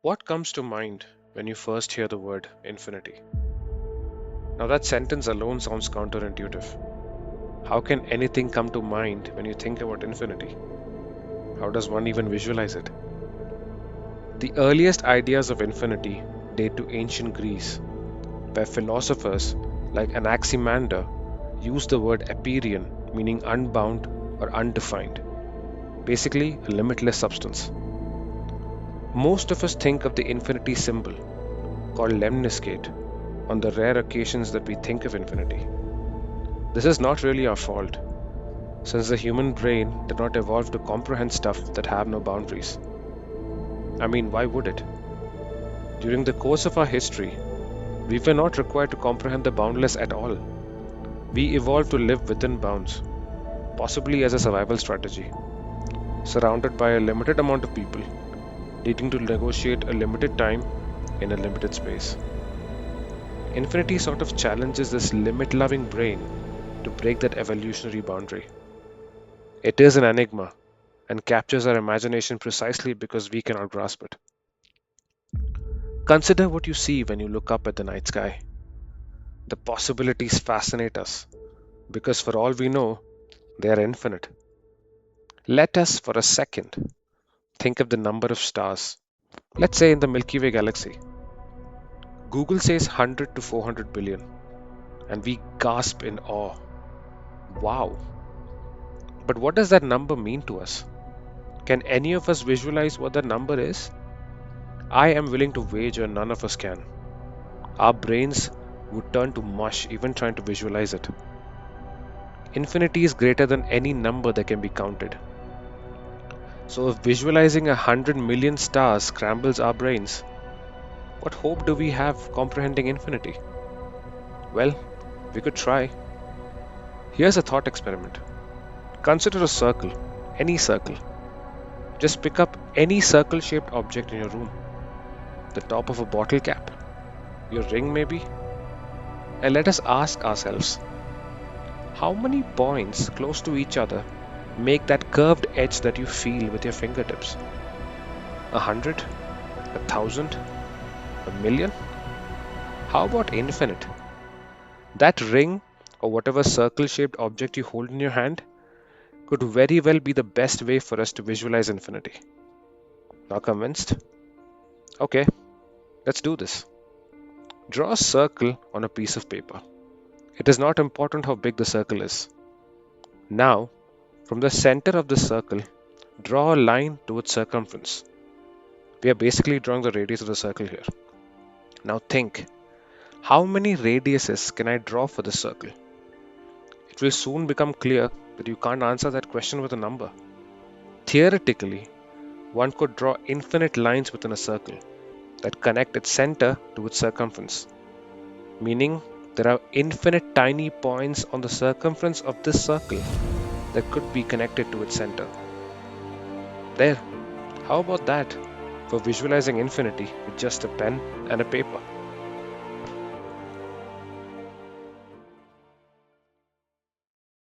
What comes to mind when you first hear the word infinity? Now, that sentence alone sounds counterintuitive. How can anything come to mind when you think about infinity? How does one even visualize it? The earliest ideas of infinity date to ancient Greece, where philosophers like Anaximander used the word empyrean, meaning unbound or undefined, basically a limitless substance. Most of us think of the infinity symbol, called lemniscate, on the rare occasions that we think of infinity. This is not really our fault, since the human brain did not evolve to comprehend stuff that have no boundaries. I mean, why would it? During the course of our history, we were not required to comprehend the boundless at all. We evolved to live within bounds, possibly as a survival strategy, surrounded by a limited amount of people, needing to negotiate a limited time in a limited space. Infinity sort of challenges this limit loving brain to break that evolutionary boundary. It is an enigma and captures our imagination precisely because we cannot grasp it. Consider what you see when you look up at the night sky. The possibilities fascinate us because, for all we know, they are infinite. Let us, for a second, think of the number of stars. Let's say in the Milky Way galaxy. Google says 100 to 400 billion, and we gasp in awe. Wow! But what does that number mean to us? Can any of us visualize what that number is? I am willing to wager none of us can. Our brains would turn to mush even trying to visualize it. Infinity is greater than any number that can be counted. So, if visualizing 100 million stars scrambles our brains, what hope do we have comprehending infinity? Well, we could try. Here's a thought experiment. Consider a circle, any circle. Just pick up any circle shaped object in your room, the top of a bottle cap, your ring maybe, and let us ask ourselves, how many points close to each other make that curved edge that you feel with your fingertips? 100? 1,000? A million? How about infinite? That ring or whatever circle shaped object you hold in your hand could very well be the best way for us to visualize infinity. Now convinced? Okay, let's do this. Draw a circle on a piece of paper. It is not important how big the circle is. Now, from the center of the circle, draw a line to its circumference. We are basically drawing the radius of the circle here. Now think, how many radiuses can I draw for this circle? It will soon become clear that you can't answer that question with a number. Theoretically, one could draw infinite lines within a circle that connect its center to its circumference, meaning there are infinite tiny points on the circumference of this circle that could be connected to its center. There, how about that for visualizing infinity with just a pen and a paper?